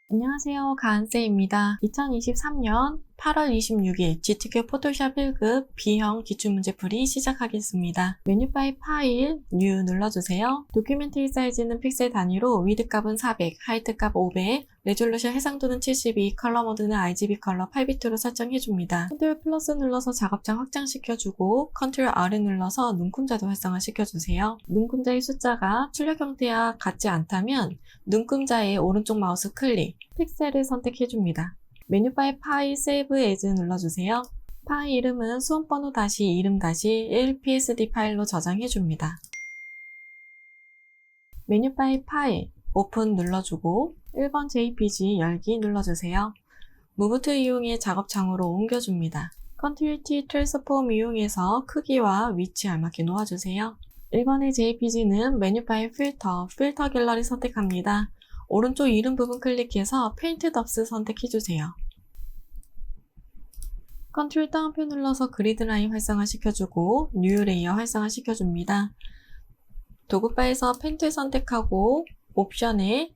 안녕하세요. 가은쌤입니다. 2023년 8월 26일 GTK 포토샵 1급 B형 기출문제풀이 시작하겠습니다. 메뉴바의 파일, 뉴 눌러주세요. 도큐멘터리 사이즈는 픽셀 단위로 위드 값은 400, 하이트 값 500, 레졸루션 해상도는 72, 컬러 모드는 RGB 컬러 8비트로 설정해줍니다. 컨트롤 플러스 눌러서 작업장 확장시켜주고 컨트롤 R을 눌러서 눈금자도 활성화시켜주세요. 눈금자의 숫자가 출력 형태와 같지 않다면 눈금자의 오른쪽 마우스 클릭, 픽셀을 선택해줍니다. 메뉴바의 파일 세이브 에즈 눌러주세요. 파일 이름은 수험번호 다시 이름 다시 1 PSD 파일로 저장해줍니다. 메뉴바의 파일 오픈 눌러주고 1번 JPG 열기 눌러주세요. 무브 툴 이용해 작업창으로 옮겨줍니다. 컨트롤 T 트랜스폼 이용해서 크기와 위치 알맞게 놓아주세요. 1번의 JPG는 메뉴바의 필터 갤러리 선택합니다. 오른쪽 이름 부분 클릭해서 페인트 덥스 선택해주세요. 컨트롤 다운표 눌러서 그리드 라인 활성화 시켜주고 뉴 레이어 활성화 시켜줍니다. 도구바에서 펜트 선택하고 옵션에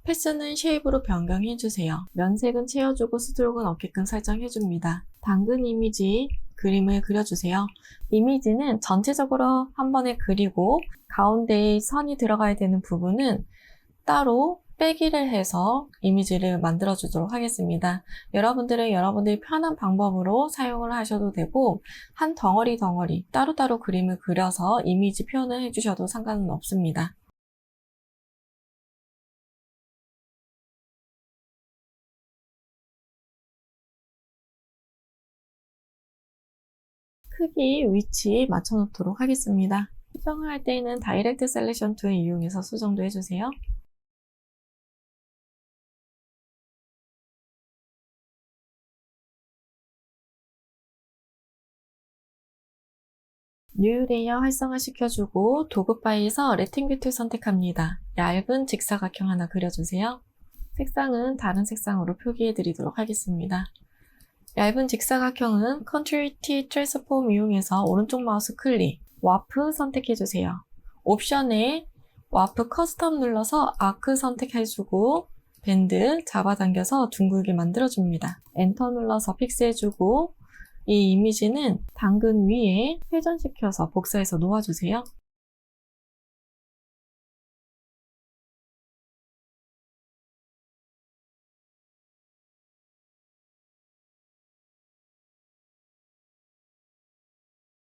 패스는 쉐입으로 변경해주세요. 면색은 채워주고 스트로크는 없게끔 설정해줍니다. 당근 이미지 그림을 그려주세요. 이미지는 전체적으로 한 번에 그리고 가운데에 선이 들어가야 되는 부분은 따로 빼기를 해서 이미지를 만들어 주도록 하겠습니다. 여러분들은 여러분들이 편한 방법으로 사용을 하셔도 되고 한 덩어리 따로따로 그림을 그려서 이미지 표현을 해주셔도 상관은 없습니다. 크기, 위치 맞춰 놓도록 하겠습니다. 수정을 할 때에는 다이렉트 셀렉션 툴 이용해서 수정도 해주세요. 뉴 레이어 활성화 시켜주고 도구 파일에서 레팅뷰 선택합니다. 얇은 직사각형 하나 그려주세요. 색상은 다른 색상으로 표기해 드리도록 하겠습니다. 얇은 직사각형은 컨트롤 T 트랜스폼 이용해서 오른쪽 마우스 클릭, 와프 선택해주세요. 옵션에 와프 커스텀 눌러서 아크 선택해주고 밴드 잡아당겨서 둥글게 만들어줍니다. 엔터 눌러서 픽스해주고 이 이미지는 당근 위에 회전시켜서 복사해서 놓아주세요.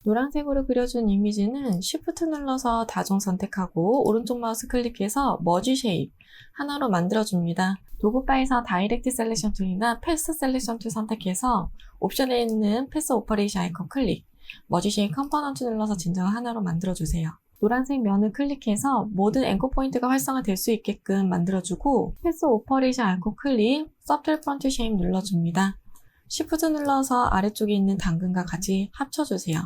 노란색으로 그려준 이미지는 Shift 눌러서 다중 선택하고 오른쪽 마우스 클릭해서 머지 쉐입 하나로 만들어줍니다. 도구바에서 다이렉트 셀렉션 툴이나 패스 셀렉션 툴 선택해서 옵션에 있는 패스 오퍼레이션 아이콘 클릭, 머지 쉐입 컴포넌트 눌러서 진정을 하나로 만들어주세요. 노란색 면을 클릭해서 모든 앵커 포인트가 활성화될 수 있게끔 만들어주고 패스 오퍼레이션 아이콘 클릭, 서틀 프론트 쉐입 눌러줍니다. Shift 눌러서 아래쪽에 있는 당근과 같이 합쳐주세요.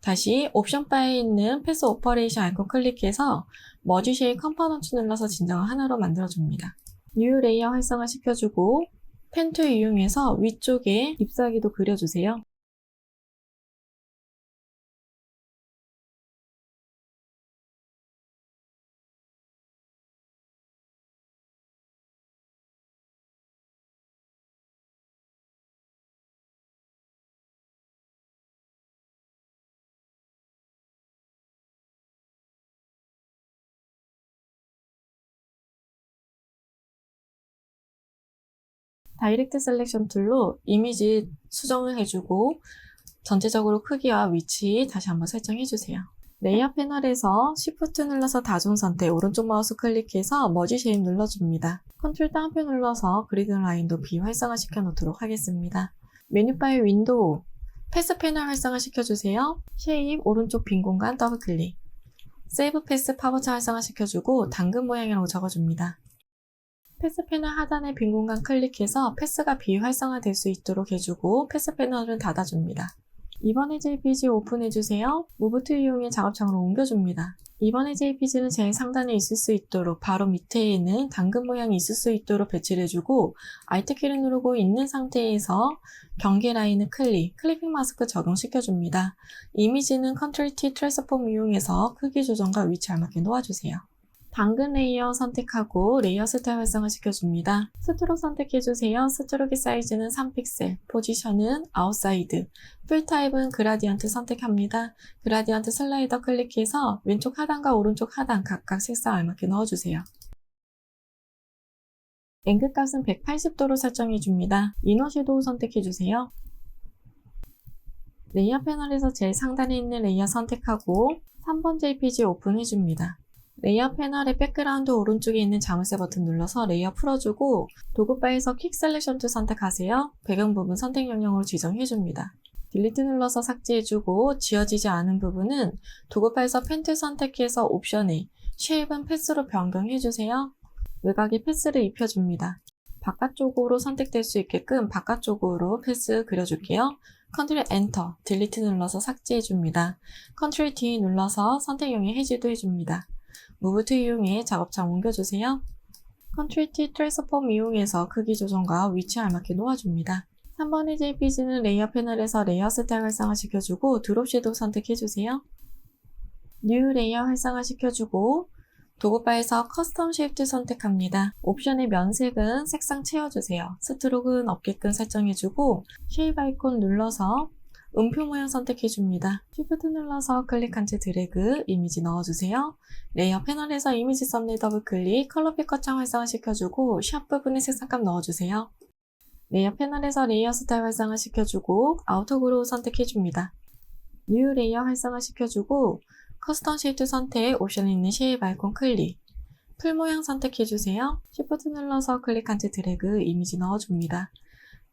다시 옵션 바에 있는 패스 오퍼레이션 아이콘 클릭해서 머지 쉐입 컴포넌트 눌러서 진정을 하나로 만들어줍니다. 뉴 레이어 활성화 시켜주고 펜 툴 이용해서 위쪽에 잎사귀도 그려주세요. 다이렉트 셀렉션 툴로 이미지 수정을 해주고 전체적으로 크기와 위치 다시 한번 설정해주세요. 레이어 패널에서 Shift 눌러서 다중 선택, 오른쪽 마우스 클릭해서 머지 쉐입 눌러줍니다. 컨트롤 다운표 눌러서 그리드 라인도 비활성화 시켜놓도록 하겠습니다. 메뉴바의 윈도우, 패스 패널 활성화 시켜주세요. 쉐입 오른쪽 빈 공간 더블 클릭, 세이브 패스 파워차 활성화 시켜주고 당근 모양이라고 적어줍니다. 패스 패널 하단의 빈 공간 클릭해서 패스가 비활성화될 수 있도록 해주고 패스 패널은 닫아줍니다. 이번에 JPG 오픈해주세요. 무브 툴 이용해 작업창으로 옮겨줍니다. 이번에 JPG는 제일 상단에 있을 수 있도록 바로 밑에 있는 당근 모양이 있을 수 있도록 배치를 해주고 Alt 키를 누르고 있는 상태에서 경계 라인을 클리핑 마스크 적용시켜줍니다. 이미지는 Ctrl T 트랜스폼 이용해서 크기 조정과 위치 알맞게 놓아주세요. 당근 레이어 선택하고 레이어 스타일 활성화 시켜줍니다. 스트로크 선택해주세요. 스트로크 사이즈는 3픽셀, 포지션은 아웃사이드, 풀 타입은 그라디언트 선택합니다. 그라디언트 슬라이더 클릭해서 왼쪽 하단과 오른쪽 하단 각각 색상 알맞게 넣어주세요. 앵글 값은 180도로 설정해줍니다. 이너 섀도우 선택해주세요. 레이어 패널에서 제일 상단에 있는 레이어 선택하고 3번 JPG 오픈해줍니다. 레이어 패널의 백그라운드 오른쪽에 있는 자물쇠 버튼 눌러서 레이어 풀어주고 도구바에서 퀵 셀렉션 툴 선택하세요. 배경 부분 선택 영역으로 지정해줍니다. 딜리트 눌러서 삭제해주고 지워지지 않은 부분은 도구바에서 펜 툴 선택해서 옵션에 쉐입은 패스로 변경해주세요. 외곽에 패스를 입혀줍니다. 바깥쪽으로 선택될 수 있게끔 바깥쪽으로 패스 그려줄게요. 컨트롤 엔터, 딜리트 눌러서 삭제해줍니다. 컨트롤 D 눌러서 선택 영역 해제도 해줍니다. 무브 툴 이용해 작업장 옮겨주세요. 컨트롤 T 트랜스폼 이용해서 크기 조정과 위치 알맞게 놓아줍니다. 3번의 JPG는 레이어 패널에서 레이어 스타일 활성화 시켜주고 드롭 섀도우 선택해주세요. 뉴 레이어 활성화 시켜주고 도구바에서 커스텀 쉐입 선택합니다. 옵션의 면색은 색상 채워주세요. 스트로크는 없게끔 설정해주고 쉐입 아이콘 눌러서 음표 모양 선택해줍니다. Shift 눌러서 클릭한 채 드래그, 이미지 넣어주세요. 레이어 패널에서 이미지 썸네일 더블 클릭, 컬러 피커 창 활성화 시켜주고 샵 부분에 색상값 넣어주세요. 레이어 패널에서 레이어 스타일 활성화 시켜주고 아우터 그로우 선택해줍니다. 뉴 레이어 활성화 시켜주고 커스텀 쉐입 선택, 옵션에 있는 쉐입 아이콘 클릭, 풀 모양 선택해주세요. Shift 눌러서 클릭한 채 드래그, 이미지 넣어줍니다.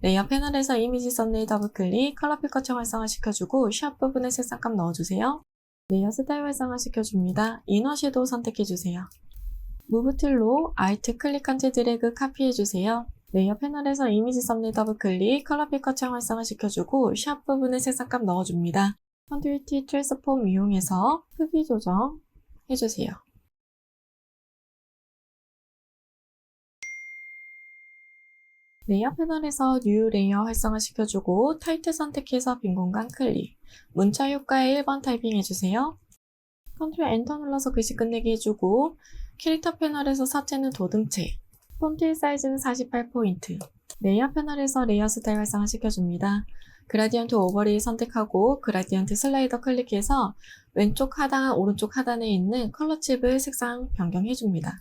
레이어 패널에서 이미지 썸네일 더블 클릭, 컬러 피커 창 활성화 시켜주고 샵 부분에 색상값 넣어주세요. 레이어 스타일 활성화 시켜줍니다. 이너 섀도우 선택해주세요. 무브 툴로 Alt 클릭한 채 드래그 카피해주세요. 레이어 패널에서 이미지 썸네일 더블 클릭, 컬러 피커 창 활성화 시켜주고 샵 부분에 색상값 넣어줍니다. 컨트롤 T 트랜스폼 이용해서 크기 조정 해주세요. 레이어 패널에서 뉴 레이어 활성화 시켜주고 타이틀 선택해서 빈 공간 클릭, 문자 효과에 1번 타이핑 해주세요. 컨트롤 엔터 눌러서 글씨 끝내기 해주고 캐릭터 패널에서 삭제는 도듬체, 폰트 사이즈는 48포인트, 레이어 패널에서 레이어 스타일 활성화 시켜줍니다. 그라디언트 오버레이 선택하고 그라디언트 슬라이더 클릭해서 왼쪽 하단, 오른쪽 하단에 있는 컬러 칩을 색상 변경해줍니다.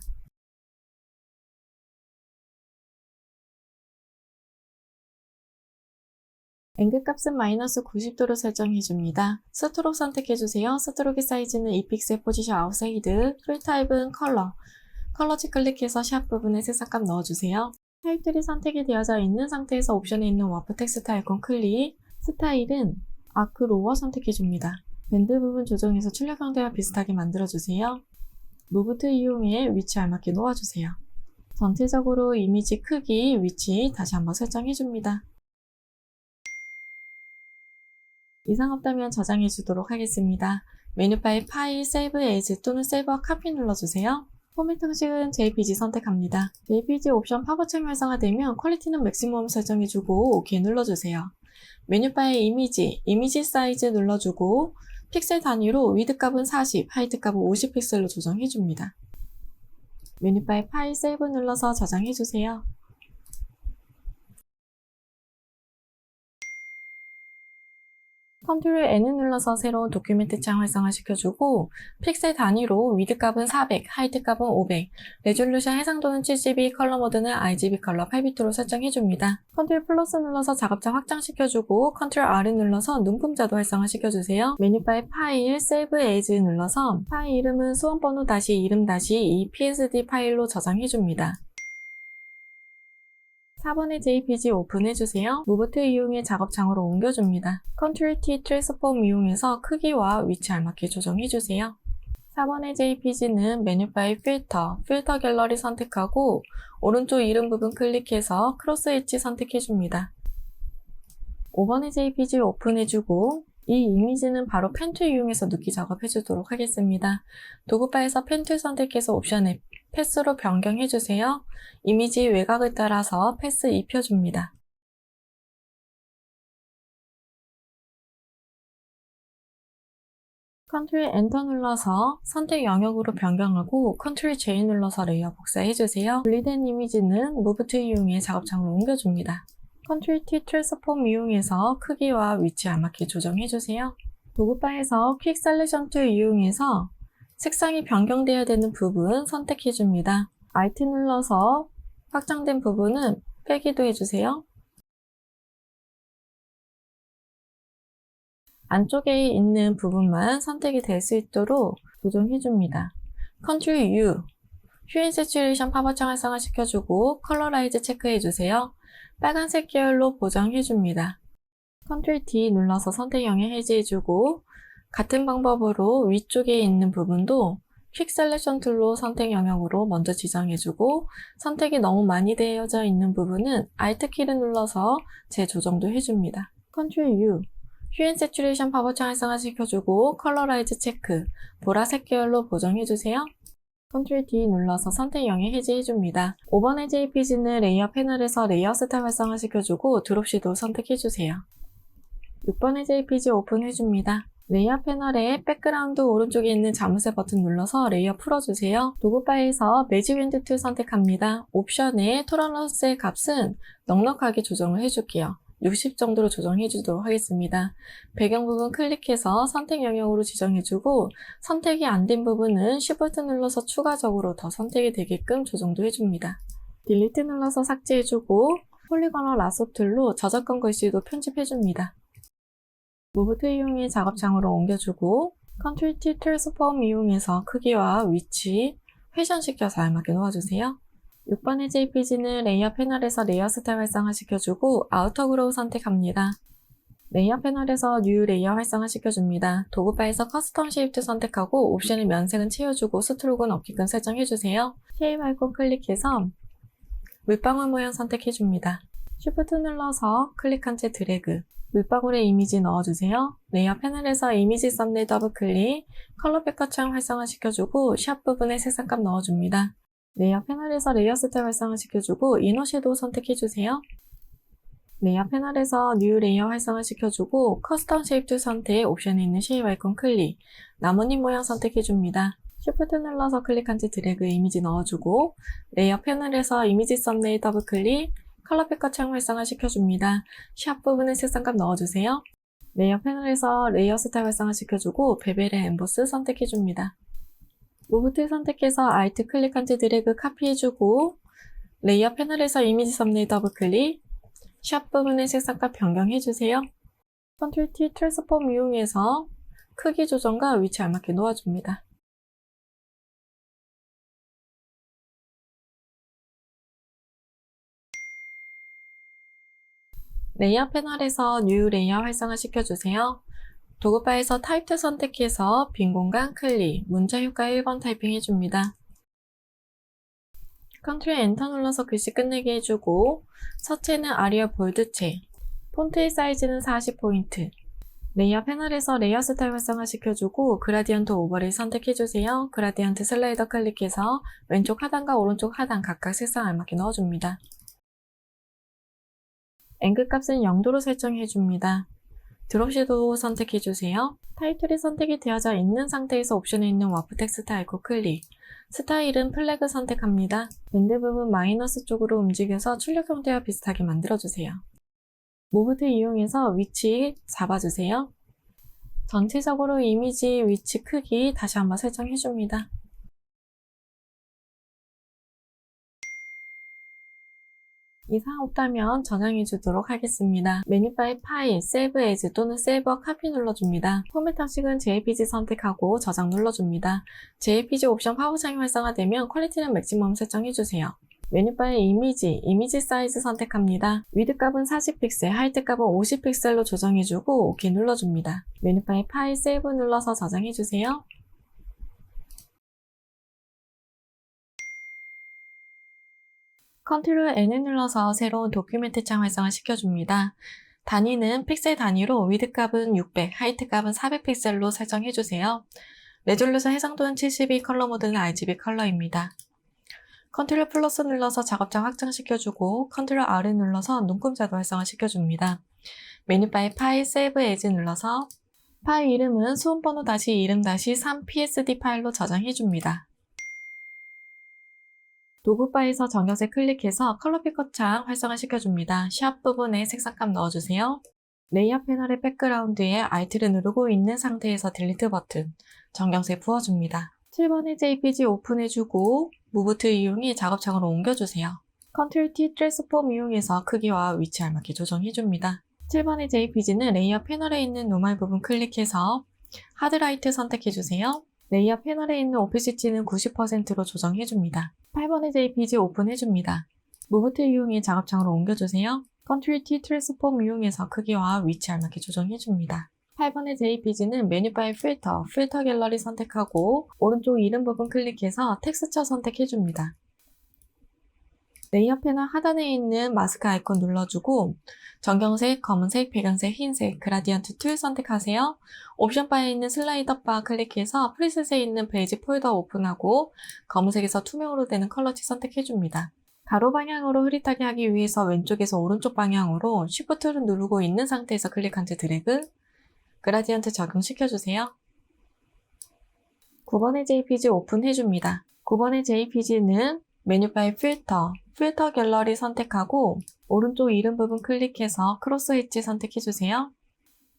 앵글 값은 마이너스 90도로 설정해줍니다. 스트로크 선택해주세요. 스트로크 사이즈는 2픽셀, 포지션 아웃사이드, 풀 타입은 컬러치 클릭해서 샵 부분에 색상값 넣어주세요. 타입들이 선택이 되어져 있는 상태에서 옵션에 있는 와프 텍스트 아이콘 클릭, 스타일은 아크 로어 선택해줍니다. 밴드 부분 조정해서 출력 형태와 비슷하게 만들어주세요. 무브 툴 이용해 위치 알맞게 놓아주세요. 전체적으로 이미지 크기, 위치 다시 한번 설정해줍니다. 이상 없다면 저장해 주도록 하겠습니다. 메뉴바의 파일, 세이브 에이즈 또는 세이브와 카피 눌러주세요. 포맷 형식은 JPG 선택합니다. JPG 옵션 팝업창이 활성화되면 퀄리티는 맥시멈 설정해주고 OK 눌러주세요. 메뉴바의 이미지 사이즈 눌러주고 픽셀 단위로 위드 값은 40, 하이트 값은 50픽셀로 조정해줍니다. 메뉴바의 파일, 세이브 눌러서 저장해주세요. 컨트롤 N을 눌러서 새로운 도큐멘트 창 활성화 시켜주고 픽셀 단위로 위드 값은 400, 하이트 값은 500, 레졸루션 해상도는 7GB, 컬러 모드는 RGB 컬러 8비트로 설정해줍니다. 컨트롤 플러스 눌러서 작업장 확장시켜주고 컨트롤 R을 눌러서 눈금자도 활성화 시켜주세요. 메뉴바의 파일, 세이브 에이즈 눌러서 파일 이름은 수험번호 다시 이름 다시 이 PSD 파일로 저장해줍니다. 4번의 JPG 오픈해주세요. 무브 툴 이용해 작업창으로 옮겨줍니다. 컨트롤 T 트랜스폼 이용해서 크기와 위치 알맞게 조정해주세요. 4번의 JPG는 메뉴바의 필터 갤러리 선택하고 오른쪽 이름 부분 클릭해서 크로스 엣지 선택해줍니다. 5번의 JPG 오픈해주고 이 이미지는 바로 펜 툴 이용해서 눕기 작업해주도록 하겠습니다. 도구바에서 펜 툴 선택해서 옵션에 패스로 변경해주세요. 이미지 외곽을 따라서 패스 입혀줍니다. 컨트롤 엔터 눌러서 선택 영역으로 변경하고 컨트롤 J 눌러서 레이어 복사해주세요. 분리된 이미지는 Move to 이용해 작업창으로 옮겨줍니다. 컨트롤 T 트랜스폼 이용해서 크기와 위치 알맞게 조정해주세요. 도구바에서 퀵 셀렉션 툴 이용해서 색상이 변경되어야 되는 부분 선택해줍니다. Alt 눌러서 확장된 부분은 빼기도 해주세요. 안쪽에 있는 부분만 선택이 될 수 있도록 조정해줍니다. Ctrl U, 휴인 세츄레이션 팝업창 활성화시켜주고 컬러라이즈 체크해주세요. 빨간색 계열로 보정해줍니다. Ctrl D 눌러서 선택 영역 해제해주고 같은 방법으로 위쪽에 있는 부분도 퀵 셀렉션 툴로 선택 영역으로 먼저 지정해주고 선택이 너무 많이 되어져 있는 부분은 Alt 키를 눌러서 재조정도 해줍니다. Ctrl U, 휴인 세츄레이션 팝업창 활성화시켜주고 컬러라이즈 체크, 보라색 계열로 보정해주세요. Ctrl D 눌러서 선택 영역 해제해줍니다. 5번의 JPG는 레이어 패널에서 레이어 스타일 활성화시켜주고 드롭 섀도우 선택해주세요. 6번의 JPG 오픈해줍니다. 레이어 패널의 백그라운드 오른쪽에 있는 자물쇠 버튼 눌러서 레이어 풀어주세요. 도구바에서 매직 윈드 툴 선택합니다. 옵션에 토러런스의 값은 넉넉하게 조정을 해줄게요. 60 정도로 조정해 주도록 하겠습니다. 배경 부분 클릭해서 선택 영역으로 지정해주고 선택이 안 된 부분은 Shift 눌러서 추가적으로 더 선택이 되게끔 조정도 해줍니다. 딜리트 눌러서 삭제해주고 폴리거너 라소 툴로 저작권 글씨도 편집해줍니다. 무브 툴 이용해 작업창으로 옮겨주고 Ctrl T 트랜스폼 이용해서 크기와 위치 회전시켜서 알맞게 놓아주세요. 6번의 JPG는 레이어 패널에서 레이어 스타일 활성화시켜주고 아우터 그로우 선택합니다. 레이어 패널에서 뉴 레이어 활성화시켜줍니다. 도구바에서 커스텀 쉐입 선택하고 옵션의 면색은 채워주고 스트로크는 없게끔 설정해주세요. 쉐입 아이콘 클릭해서 물방울 모양 선택해줍니다. Shift 눌러서 클릭한 채 드래그, 물방울의 이미지 넣어주세요. 레이어 패널에서 이미지 썸네일 더블 클릭, 컬러 백커창 활성화시켜주고 샵 부분에 색상값 넣어줍니다. 레이어 패널에서 레이어 스타일 활성화시켜주고 이너 섀도우 선택해주세요. 레이어 패널에서 뉴 레이어 활성화시켜주고 커스텀 쉐입 툴 선택, 옵션에 있는 쉐입 아이콘 클릭, 나뭇잎 모양 선택해줍니다. Shift 눌러서 클릭한 채 드래그 이미지 넣어주고 레이어 패널에서 이미지 썸네일 더블 클릭, 컬러 패커 창 활성화시켜줍니다. 샵 부분에 색상값 넣어주세요. 레이어 패널에서 레이어 스타일 활성화시켜주고 베벨의 엠보스 선택해줍니다. 무브 툴 선택해서 Alt 클릭한 채 드래그 카피해주고 레이어 패널에서 이미지 썸네일 더블 클릭, 샵 부분의 색상값 변경해주세요. Ctrl T 트랜스폼 이용해서 크기 조정과 위치 알맞게 놓아줍니다. 레이어 패널에서 뉴 레이어 활성화 시켜주세요. 도구바에서 타입 툴 선택해서 빈 공간 클릭, 문자 효과 1번 타이핑 해줍니다. Ctrl 엔터 눌러서 글씨 끝내게 해주고 서체는 아리얼 볼드체, 폰트의 사이즈는 40포인트, 레이어 패널에서 레이어 스타일 활성화 시켜주고 그라디언트 오버레이 선택해주세요. 그라디언트 슬라이더 클릭해서 왼쪽 하단과 오른쪽 하단 각각 색상 알맞게 넣어줍니다. 앵글 값은 0도로 설정해줍니다. 드롭 섀도우 선택해주세요. 타이틀이 선택이 되어져 있는 상태에서 옵션에 있는 와프 텍스트 아이콘 클릭, 스타일은 플래그 선택합니다. 밴드 부분 마이너스 쪽으로 움직여서 출력 형태와 비슷하게 만들어주세요. 무브 툴 이용해서 위치 잡아주세요. 전체적으로 이미지 위치 크기 다시 한번 설정해줍니다. 이상 없다면 저장해 주도록 하겠습니다. 메뉴바의 파일, Save As 또는 Save a Copy 눌러줍니다. 포맷 형식은 JPG 선택하고 저장 눌러줍니다. JPG 옵션 파워창이 활성화되면 퀄리티는 맥시멈 설정해주세요. 메뉴바의 이미지 사이즈 선택합니다. 위드 값은 40픽셀, 하이트 값은 50픽셀로 조정해주고 OK 눌러줍니다. 메뉴바의 파일, Save 눌러서 저장해주세요. Ctrl N을 눌러서 새로운 도큐멘트 창 활성화 시켜줍니다. 단위는 픽셀 단위로 위드 값은 600, 하이트 값은 400픽셀로 설정해주세요. 레졸루션 해상도는 72, 컬러 모드는 RGB 컬러입니다. Ctrl 플러스 눌러서 작업창 확장시켜주고 Ctrl R을 눌러서 눈금자도 활성화 시켜줍니다. 메뉴바의 파일, Save As 눌러서 파일 이름은 수험번호 이름 3 psd 파일로 저장해줍니다. 도구바에서 정경색 클릭해서 컬러 피커 창 활성화시켜줍니다. 샵 부분에 색상값 넣어주세요. 레이어 패널의 백그라운드에 Alt를 누르고 있는 상태에서 딜리트 버튼, 정경색 부어줍니다. 7번의 JPG 오픈해주고 무브 툴 이용해 작업창으로 옮겨주세요. Ctrl T 트랜스폼 이용해서 크기와 위치 알맞게 조정해줍니다. 7번의 JPG는 레이어 패널에 있는 노멀 부분 클릭해서 하드라이트 선택해주세요. 레이어 패널에 있는 오피시티는 90%로 조정해줍니다. 8번의 JPG 오픈해줍니다. 무브 툴 이용해 작업창으로 옮겨주세요. Ctrl T 트랜스폼 이용해서 크기와 위치 알맞게 조정해줍니다. 8번의 JPG는 메뉴 바의 필터 갤러리 선택하고 오른쪽 이름 부분 클릭해서 텍스처 선택해줍니다. 레이어 패널 하단에 있는 마스크 아이콘 눌러주고 정경색, 검은색, 배경색, 흰색, 그라디언트 툴 선택하세요. 옵션 바에 있는 슬라이더 바 클릭해서 프리셋에 있는 페이지 폴더 오픈하고 검은색에서 투명으로 되는 컬러치 선택해줍니다. 가로 방향으로 흐릿하게 하기 위해서 왼쪽에서 오른쪽 방향으로 Shift를 누르고 있는 상태에서 클릭한 채 드래그, 그라디언트 적용시켜주세요. 9번의 JPG 오픈해줍니다. 9번의 JPG는 메뉴바의 필터 갤러리 선택하고 오른쪽 이름 부분 클릭해서 크로스 엣지 선택해주세요.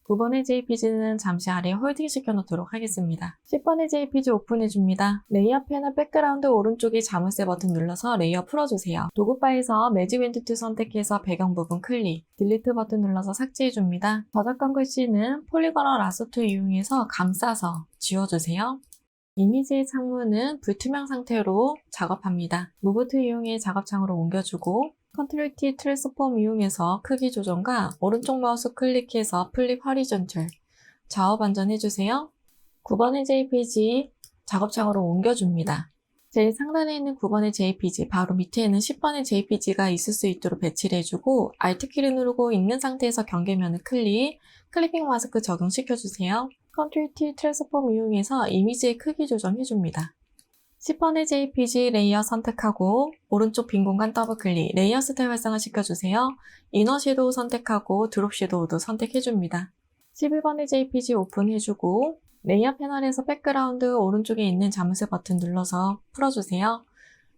9번의 JPG는 잠시 아래에 홀딩 시켜놓도록 하겠습니다. 10번의 JPG 오픈해줍니다. 레이어 패널 백그라운드 오른쪽에 자물쇠 버튼 눌러서 레이어 풀어주세요. 도구바에서 매직 윈드 툴 선택해서 배경 부분 클릭, 딜리트 버튼 눌러서 삭제해줍니다. 저작권 글씨는 폴리거널 라소 툴 이용해서 감싸서 지워주세요. 이미지의 창문은 불투명 상태로 작업합니다. 무브 툴 이용해 작업창으로 옮겨주고 Ctrl T 트랜스폼 이용해서 크기 조정과 오른쪽 마우스 클릭해서 플립 허리존털 좌우 반전해주세요. 9번의 JPG 작업창으로 옮겨줍니다. 제일 상단에 있는 9번의 JPG 바로 밑에는 10번의 JPG가 있을 수 있도록 배치를 해주고 Alt키를 누르고 있는 상태에서 경계면을 클리핑 마스크 적용시켜주세요. Ctrl T 트랜스폼 이용해서 이미지의 크기 조정해줍니다. 10번의 JPG 레이어 선택하고 오른쪽 빈 공간 더블 클릭, 레이어 스타일 활성화 시켜주세요. 이너 섀도우 선택하고 드롭 섀도우도 선택해줍니다. 11번의 JPG 오픈해주고 레이어 패널에서 백그라운드 오른쪽에 있는 자물쇠 버튼 눌러서 풀어주세요.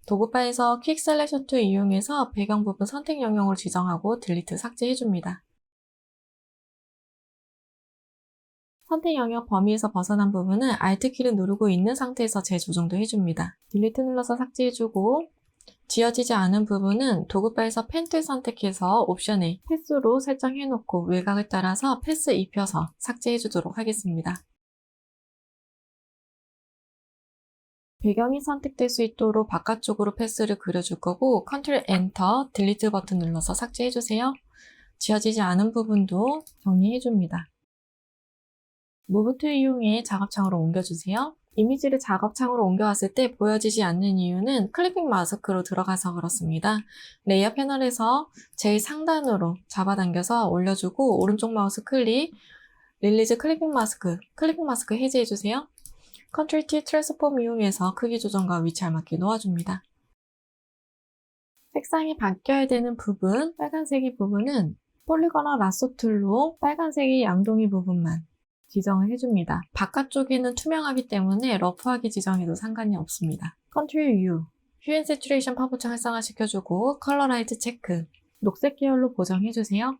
도구바에서 퀵 셀렉션 툴 이용해서 배경 부분 선택 영역을 지정하고 딜리트 삭제해줍니다. 선택 영역 범위에서 벗어난 부분은 Alt키를 누르고 있는 상태에서 재조정도 해줍니다. 딜리트 눌러서 삭제해주고 지워지지 않은 부분은 도구바에서 펜 툴 선택해서 옵션에 패스로 설정해놓고 외곽을 따라서 패스 입혀서 삭제해주도록 하겠습니다. 배경이 선택될 수 있도록 바깥쪽으로 패스를 그려줄 거고 Ctrl Enter, 딜리트 버튼 눌러서 삭제해주세요. 지워지지 않은 부분도 정리해줍니다. 무브 툴 이용해 작업창으로 옮겨주세요. 이미지를 작업창으로 옮겨왔을 때 보여지지 않는 이유는 클리핑 마스크로 들어가서 그렇습니다. 레이어 패널에서 제일 상단으로 잡아당겨서 올려주고 오른쪽 마우스 클릭, 릴리즈 클리핑 마스크 해제해주세요. Ctrl T 트랜스폼 이용해서 크기 조정과 위치 알맞게 놓아줍니다. 색상이 바뀌어야 되는 부분, 빨간색의 부분은 폴리거널 라소 툴로 빨간색의 양동이 부분만 지정을 해줍니다. 바깥쪽에는 투명하기 때문에 러프하게 지정해도 상관이 없습니다. Ctrl U, 휴 앤 세츄레이션 파보창 활성화시켜주고 컬러 라이트 체크, 녹색 계열로 보정해주세요.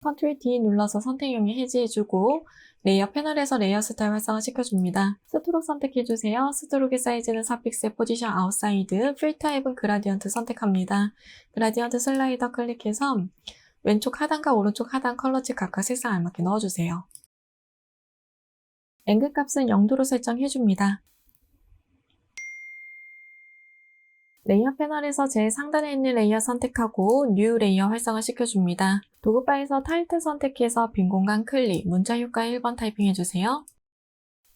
Ctrl D 눌러서 선택 영역 해제해주고 레이어 패널에서 레이어 스타일 활성화시켜줍니다. 스트록 선택해주세요. 스트록의 사이즈는 4픽셀, 포지션 아웃사이드, 필터 앱은 그라디언트 선택합니다. 그라디언트 슬라이더 클릭해서 왼쪽 하단과 오른쪽 하단 컬러치 각각 색상 알맞게 넣어주세요. 앵글 값은 0도로 설정해줍니다. 레이어 패널에서 제일 상단에 있는 레이어 선택하고 뉴 레이어 활성화 시켜줍니다. 도구바에서 타이틀 선택해서 빈 공간 클릭, 문자 효과 1번 타이핑해주세요.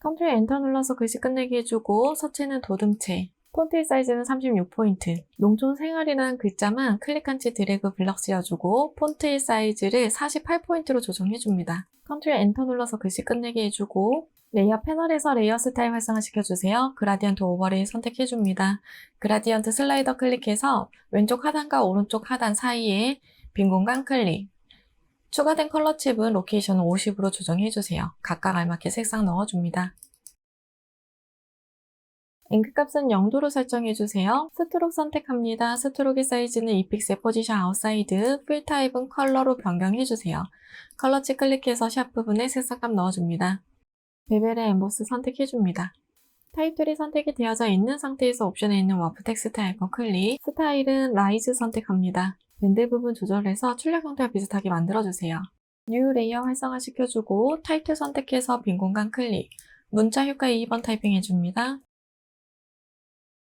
Ctrl Enter 눌러서 글씨 끝내기 해주고 서체는 도듬체, 폰트의 사이즈는 36포인트, 농촌 생활이라는 글자만 클릭한 채 드래그 블럭 씌워주고 폰트의 사이즈를 48포인트로 조정해줍니다. Ctrl Enter 눌러서 글씨 끝내기 해주고 레이어 패널에서 레이어 스타일 활성화 시켜주세요. 그라디언트 오버레이 선택해줍니다. 그라디언트 슬라이더 클릭해서 왼쪽 하단과 오른쪽 하단 사이에 빈 공간 클릭, 추가된 컬러 칩은 로케이션을 50으로 조정해주세요. 각각 알맞게 색상 넣어줍니다. 앵글 값은 0도로 설정해주세요. 스트록 선택합니다. 스트록의 사이즈는 2픽셀 포지션 아웃사이드, 필 타입은 컬러로 변경해주세요. 컬러치 클릭해서 샵 부분에 색상값 넣어줍니다. 베벨의 엠보스 선택해줍니다. 타입툴이 선택이 되어져 있는 상태에서 옵션에 있는 와프 텍스트 아이콘 클릭, 스타일은 라이즈 선택합니다. 밴드 부분 조절해서 출력 형태와 비슷하게 만들어주세요. 뉴 레이어 활성화 시켜주고 타입툴 선택해서 빈 공간 클릭, 문자 효과 2번 타이핑 해줍니다.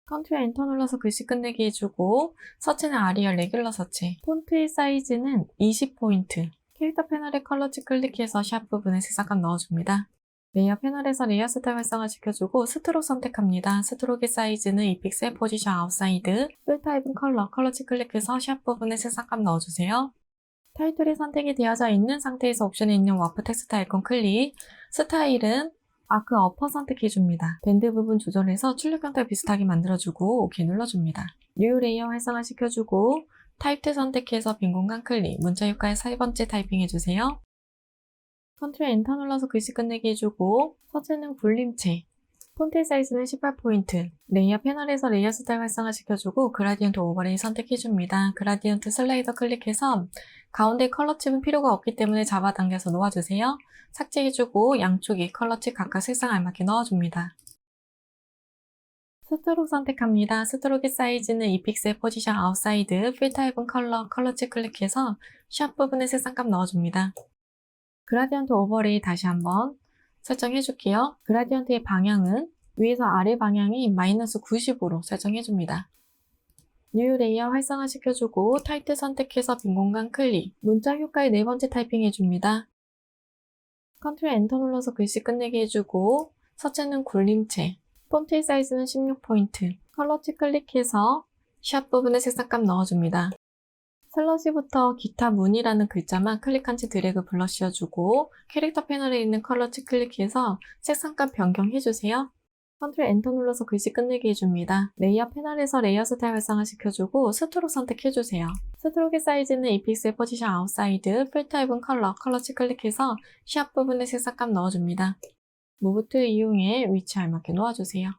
컨트롤 엔터 눌러서 글씨 끝내기 해주고 서치는 아리얼 레귤러 서치, 폰트의 사이즈는 20포인트, 캐릭터 패널의 컬러치 클릭해서 샵 부분에 색상값 넣어줍니다. 레이어 패널에서 레이어 스타일 활성화 시켜주고 스트록 선택합니다. 스트록의 사이즈는 2픽셀 포지션 아웃사이드, 필 타입은 컬러치 클릭해서 샵 부분에 색상값 넣어주세요. 타이틀이 선택이 되어져 있는 상태에서 옵션에 있는 와프 텍스트 아이콘 클릭, 스타일은 아크 어퍼 선택해줍니다. 밴드 부분 조절해서 출력 형태와 비슷하게 만들어주고 OK 눌러줍니다. 뉴 레이어 활성화 시켜주고 타입2 선택해서 빈 공간 클릭, 문자 효과의 4번째 타이핑 해주세요. 컨트롤 엔터 눌러서 글씨 끝내기 해주고 서체는 굴림체, 폰트 사이즈는 18포인트, 레이어 패널에서 레이어 스타일 활성화 시켜주고 그라디언트 오버레이 선택해줍니다. 그라디언트 슬라이더 클릭해서 가운데 컬러칩은 필요가 없기 때문에 잡아당겨서 놓아주세요. 삭제해주고 양쪽에 컬러칩 각각 색상 알맞게 넣어줍니다. 스트록 선택합니다. 스트록의 사이즈는 2픽셀 포지션 아웃사이드, 필 타입은 컬러칩 클릭해서 샵 부분에 색상값 넣어줍니다. 그라디언트 오버레이 다시 한번 설정해줄게요. 그라디언트의 방향은 위에서 아래 방향이 마이너스 90으로 설정해줍니다. 뉴 레이어 활성화 시켜주고 타이틀 선택해서 빈 공간 클릭, 문자 효과의 4번째 타이핑 해줍니다. 컨트롤 엔터 눌러서 글씨 끝내기 해주고 서체는 굴림체, 폰트 사이즈는 16포인트, 컬러치 클릭해서 샵 부분에 색상값 넣어줍니다. 슬러시부터 기타 문이라는 글자만 클릭한 채 드래그 블러 씌워주고 캐릭터 패널에 있는 컬러치 클릭해서 색상값 변경해주세요. 컨트롤 엔터 눌러서 글씨 끝내기 해줍니다. 레이어 패널에서 레이어 스타일 활성화 시켜주고 스트록 선택해주세요. 스트록의 사이즈는 2픽셀 포지션 아웃사이드, 필 타입은 컬러치 클릭해서 샵 부분에 색상값 넣어줍니다. 무브 툴 이용해 위치 알맞게 놓아주세요.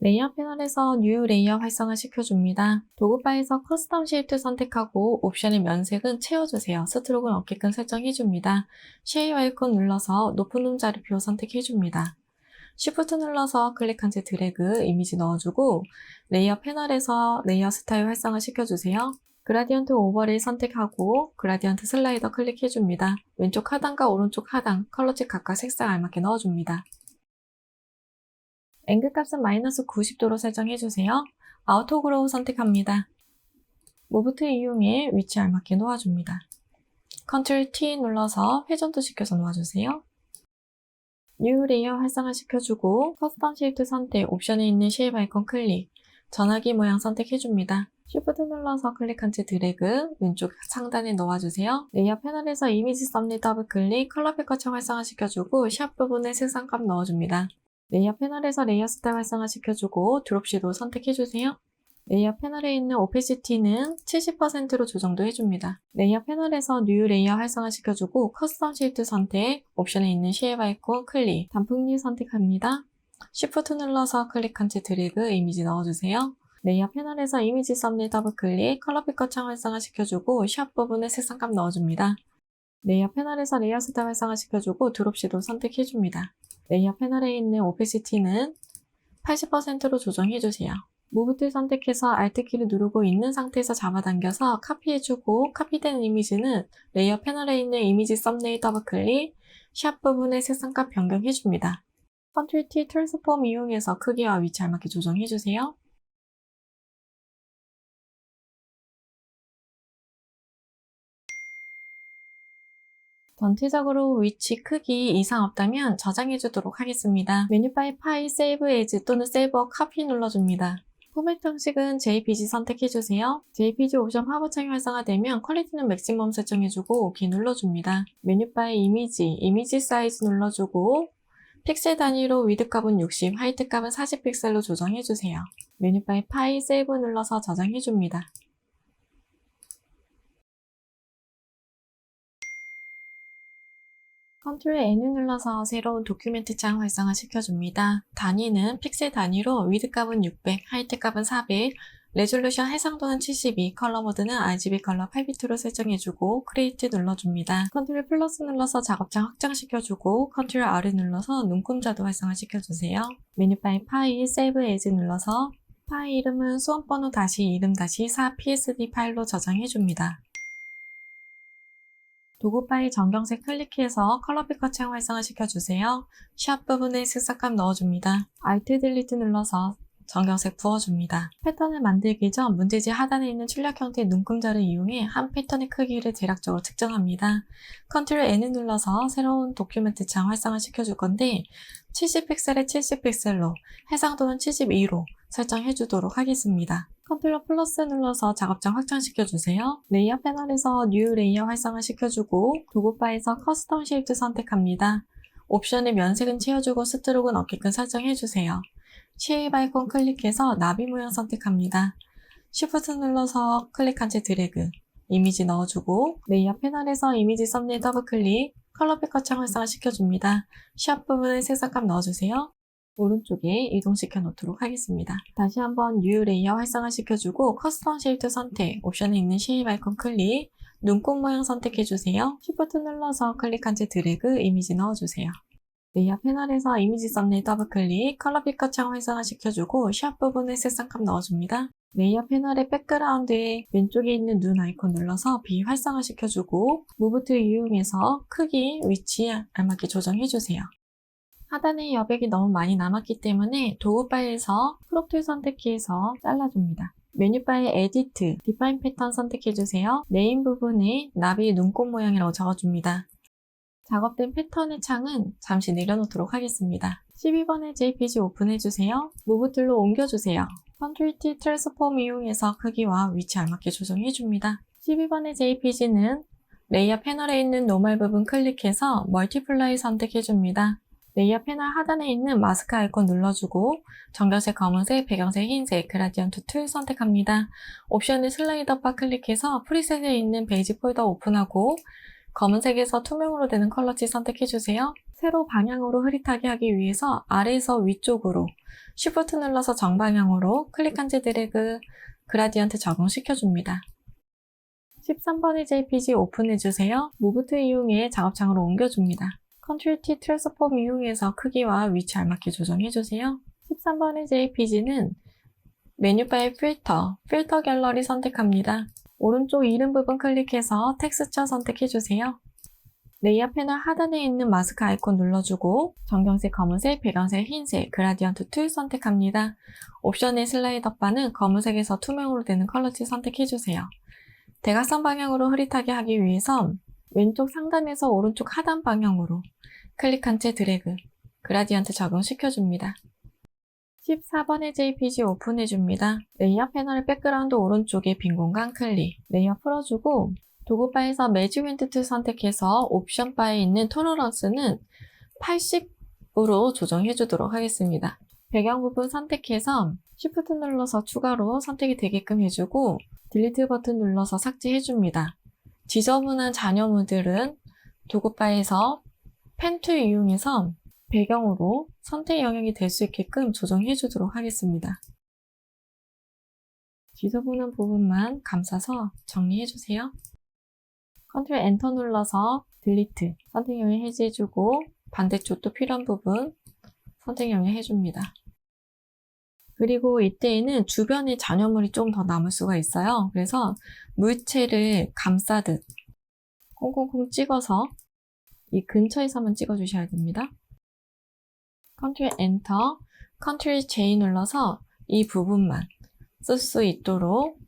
레이어 패널에서 뉴 레이어 활성화 시켜줍니다. 도구바에서 커스텀 쉐입 선택하고 옵션의 면색은 채워주세요. 스트로크는 어깨끈 설정해줍니다. 쉐입 아이콘 눌러서 높은 음자리표 선택해줍니다. Shift 눌러서 클릭한 채 드래그 이미지 넣어주고 레이어 패널에서 레이어 스타일 활성화 시켜주세요. 그라디언트 오버레이 선택하고 그라디언트 슬라이더 클릭해줍니다. 왼쪽 하단과 오른쪽 하단 컬러칩 각각 색상 알맞게 넣어줍니다. 앵글 값은 마이너스 90도로 설정해주세요. 아우토 그로우 선택합니다. 무브 툴 이용해 위치 알맞게 놓아줍니다. 컨트롤 T 눌러서 회전도 시켜서 놓아주세요. 뉴 레이어 활성화 시켜주고 커스텀 쉐입 선택, 옵션에 있는 쉐입 아이콘 클릭, 전화기 모양 선택해줍니다. Shift 눌러서 클릭한 채 드래그 왼쪽 상단에 넣어주세요. 레이어 패널에서 이미지 썸네일 더블 클릭, 컬러 패커처 활성화 시켜주고 샵 부분에 색상값 넣어줍니다. 레이어 패널에서 레이어 스타일 활성화 시켜주고 드롭 섀도우 선택해주세요. 레이어 패널에 있는 오페시티는 70%로 조정도 해줍니다. 레이어 패널에서 뉴 레이어 활성화 시켜주고 커스텀 쉐입 선택, 옵션에 있는 쉐입 아이콘 클릭, 단풍잎 선택합니다. Shift 눌러서 클릭한 채 드래그 이미지 넣어주세요. 레이어 패널에서 이미지 썸네일 더블 클릭, 컬러 피커 창 활성화 시켜주고 샵 부분에 색상값 넣어줍니다. 레이어 패널에서 레이어 스타일 활성화 시켜주고 드롭 섀도우 선택해줍니다. 레이어 패널에 있는 오페시티는 80%로 조정해주세요. 무브 툴 선택해서 Alt 키를 누르고 있는 상태에서 잡아당겨서 카피해주고 카피된 이미지는 레이어 패널에 있는 이미지 썸네일 더블 클릭, 샵 부분의 색상값 변경해줍니다. 컨트롤 T 트랜스폼 이용해서 크기와 위치 알맞게 조정해주세요. 전체적으로 위치 크기 이상 없다면 저장해 주도록 하겠습니다. 메뉴바의 파일 세이브 에즈 또는 세이버 카피 눌러줍니다. 포맷 형식은 JPG 선택해주세요. JPG 옵션 화보창이 활성화되면 퀄리티는 맥시멈 설정해주고 OK 눌러줍니다. 메뉴바의 이미지 사이즈 눌러주고 픽셀 단위로 위드 값은 60, 하이트 값은 40픽셀로 조정해주세요. 메뉴바의 파일 세이브 눌러서 저장해줍니다. 컨트롤 N을 눌러서 새로운 도큐멘트 창 활성화 시켜줍니다. 단위는 픽셀 단위로 위드 값은 600, 하이트 값은 400, 레졸루션 해상도는 72, 컬러 모드는 RGB 컬러 8비트로 설정해주고 크리에이트 눌러줍니다. 컨트롤 플러스 눌러서 작업창 확장시켜주고 컨트롤 R을 눌러서 눈금자도 활성화 시켜주세요. 메뉴 바에 파일, 세이브 에즈 눌러서 파일 이름은 수험번호 다시 이름 다시 4psd 파일로 저장해줍니다. 도구 파일 정경색 클릭해서 컬러 피커 창 활성화 시켜주세요. 샵 부분에 색상감 넣어줍니다. Alt 딜리트 눌러서 정경색 부어줍니다. 패턴을 만들기 전 문제지 하단에 있는 출력 형태의 눈금자를 이용해 한 패턴의 크기를 대략적으로 측정합니다. 컨트롤 N을 눌러서 새로운 도큐멘트 창 활성화 시켜줄 건데 70픽셀에 70픽셀로 해상도는 72로 설정해 주도록 하겠습니다. 컨트롤 플러스 눌러서 작업창 확장시켜주세요. 레이어 패널에서 뉴 레이어 활성화 시켜주고 도구 바에서 커스텀 쉐입트 선택합니다. 옵션의 면색은 채워주고 스트로크는 없게끔 설정해주세요. 쉐입 아이콘 클릭해서 나비 모양 선택합니다. Shift 눌러서 클릭한 채 드래그, 이미지 넣어주고 레이어 패널에서 이미지 썸네일 더블 클릭, 컬러 피커 창 활성화 시켜줍니다. 샵 부분에 색상감 넣어주세요. 오른쪽에 이동시켜 놓도록 하겠습니다. 다시 한번 뉴 레이어 활성화 시켜주고 커스텀 쉐입트 선택, 옵션에 있는 쉐입 아이콘 클릭, 눈꽃 모양 선택해주세요. Shift 눌러서 클릭한 채 드래그, 이미지 넣어주세요. 레이어 패널에서 이미지 썸네일 더블 클릭, 컬러 피커 창 활성화 시켜주고 샵 부분에 색상감 넣어줍니다. 레이어 패널의 백그라운드에 왼쪽에 있는 눈 아이콘 눌러서 비활성화 시켜주고 무브 툴 이용해서 크기, 위치 알맞게 조정해주세요. 하단에 여백이 너무 많이 남았기 때문에 도구 파일에서 크롭 툴 선택해서 잘라줍니다. 메뉴 바에 에디트, 디파인 패턴 선택해주세요. 네임 부분에 나비 눈꽃 모양이라고 적어줍니다. 작업된 패턴의 창은 잠시 내려놓도록 하겠습니다. 12번의 JPG 오픈해주세요. 무브 툴로 옮겨주세요. 컨트롤 T 트랜스폼 이용해서 크기와 위치 알맞게 조정해줍니다. 12번의 JPG는 레이어 패널에 있는 노멀 부분 클릭해서 멀티플라이 선택해줍니다. 레이어 패널 하단에 있는 마스크 아이콘 눌러주고 정경색 검은색, 배경색 흰색, 그라디언트 툴 선택합니다. 옵션의 슬라이더 바 클릭해서 프리셋에 있는 베이지 폴더 오픈하고 검은색에서 투명으로 되는 컬러치 선택해주세요. 세로 방향으로 흐릿하게 하기 위해서 아래에서 위쪽으로 Shift 눌러서 정방향으로 클릭한 채 드래그, 그라디언트 적용시켜줍니다. 13번의 JPG 오픈해주세요. 무브 툴 이용해 작업창으로 옮겨줍니다. 컨트롤 T 트랜스폼 이용해서 크기와 위치 알맞게 조정해주세요. 13번의 JPG는 메뉴 바의 필터 갤러리 선택합니다. 오른쪽 이름 부분 클릭해서 텍스처 선택해주세요. 레이어 패널 하단에 있는 마스크 아이콘 눌러주고 정경색 검은색, 배경색 흰색, 그라디언트 툴 선택합니다. 옵션의 슬라이더 바는 검은색에서 투명으로 되는 컬러치 선택해주세요. 대각선 방향으로 흐릿하게 하기 위해서 왼쪽 상단에서 오른쪽 하단 방향으로 클릭한 채 드래그, 그라디언트 적용시켜줍니다. 14번의 JPG 오픈해줍니다. 레이어 패널의 백그라운드 오른쪽에 빈 공간 클릭, 레이어 풀어주고 도구 바에서 매직 윈드 툴 선택해서 옵션 바에 있는 톨러런스는 80으로 조정해주도록 하겠습니다. 배경 부분 선택해서 Shift 눌러서 추가로 선택이 되게끔 해주고 딜리트 버튼 눌러서 삭제해줍니다. 지저분한 잔여물들은 도구 바에서 펜 툴 이용해서 배경으로 선택 영역이 될 수 있게끔 조정해 주도록 하겠습니다. 지저분한 부분만 감싸서 정리해 주세요. 컨트롤 엔터 눌러서 딜리트, 선택 영역 해제해 주고 반대쪽도 필요한 부분 선택 영역 해줍니다. 그리고 이때에는 주변에 잔여물이 좀 더 남을 수가 있어요. 그래서 물체를 감싸듯 콩콩콩 찍어서 이 근처에서만 찍어주셔야 됩니다. 컨트롤 엔터, 컨트롤 J 눌러서 이 부분만 쓸 수 있도록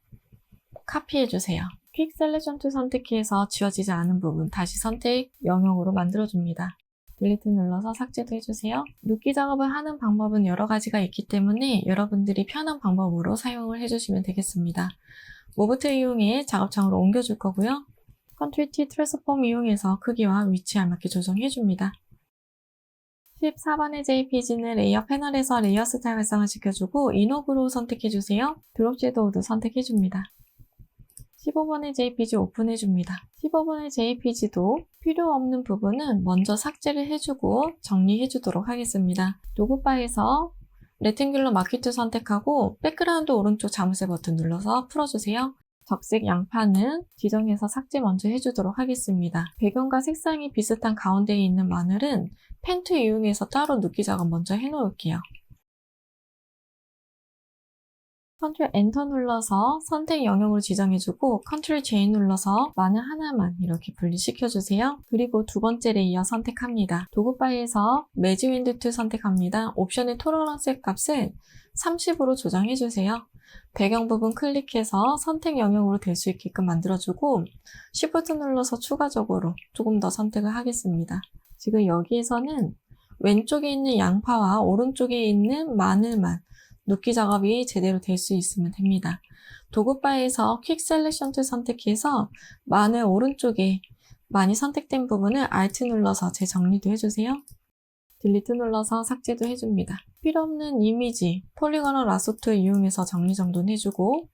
카피해주세요. 퀵 셀렉션 툴 선택해서 지워지지 않은 부분 다시 선택 영역으로 만들어줍니다. 딜리트 눌러서 삭제도 해주세요. 눕기 작업을 하는 방법은 여러 가지가 있기 때문에 여러분들이 편한 방법으로 사용을 해주시면 되겠습니다. 무브 툴 이용해 작업창으로 옮겨줄 거고요. 컨트롤 T 트랜스폼 이용해서 크기와 위치에 알맞게 조정해줍니다. 14번의 JPG는 레이어 패널에서 레이어 스타일 활성화 시켜주고 이너그로우 선택해주세요. 드롭 섀도우도 선택해줍니다. 15번의 JPG 오픈해줍니다. 15번의 JPG도 필요 없는 부분은 먼저 삭제를 해주고 정리해주도록 하겠습니다. 도구바에서 레팅귤러 마키트 선택하고 백그라운드 오른쪽 자물쇠 버튼 눌러서 풀어주세요. 적색 양파는 지정해서 삭제 먼저 해주도록 하겠습니다. 배경과 색상이 비슷한 가운데에 있는 마늘은 펜 툴 이용해서 따로 눕기 작업 먼저 해놓을게요. 컨트롤 엔터 눌러서 선택 영역으로 지정해주고 컨트롤 J 눌러서 마늘 하나만 이렇게 분리시켜주세요. 그리고 두 번째 레이어 선택합니다. 도구바에서 매지 윈드 툴 선택합니다. 옵션의 토러런스 값을 30으로 조정해주세요. 배경 부분 클릭해서 선택 영역으로 될 수 있게끔 만들어주고 Shift 눌러서 추가적으로 조금 더 선택을 하겠습니다. 지금 여기에서는 왼쪽에 있는 양파와 오른쪽에 있는 마늘만 눕기 작업이 제대로 될 수 있으면 됩니다. 도구바에서 퀵 셀렉션 툴 선택해서 마늘 오른쪽에 많이 선택된 부분을 Alt 눌러서 재정리도 해주세요. 딜리트 눌러서 삭제도 해줍니다. 필요없는 이미지, 폴리거널 라소 툴 이용해서 정리정돈 해주고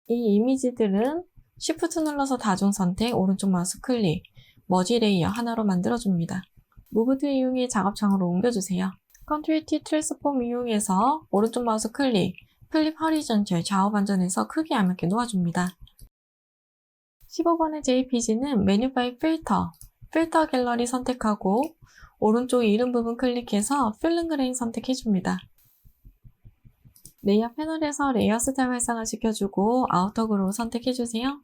이 이미지들은 Shift 눌러서 다중 선택, 오른쪽 마우스 클릭, 머지 레이어 하나로 만들어줍니다. 무브 툴 이용해 작업창으로 옮겨주세요. 컨트롤 T 트랜스폼 이용해서 오른쪽 마우스 클릭, 플립 허리전철 좌우 반전해서 크기 알맞게 놓아줍니다. 15번의 JPG는 메뉴 바의 필터 갤러리 선택하고 오른쪽 이름 부분 클릭해서 필름 그레인 선택해줍니다. 레이어 패널에서 레이어 스타일 활성화 시켜주고 아우터 그로우 선택해주세요.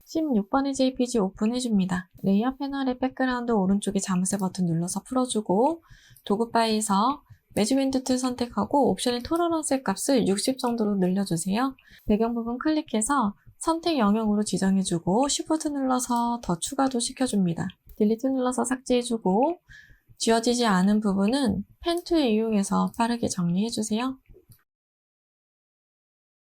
16번의 JPG 오픈해줍니다. 레이어 패널의 백그라운드 오른쪽에 자물쇠 버튼 눌러서 풀어주고 도구바에서 매지 윈드 툴 선택하고 옵션의 토러런스 값을 60 정도로 늘려주세요. 배경 부분 클릭해서 선택 영역으로 지정해주고 Shift 눌러서 더 추가도 시켜줍니다. 딜리트 눌러서 삭제해주고 지워지지 않은 부분은 펜 툴 이용해서 빠르게 정리해주세요.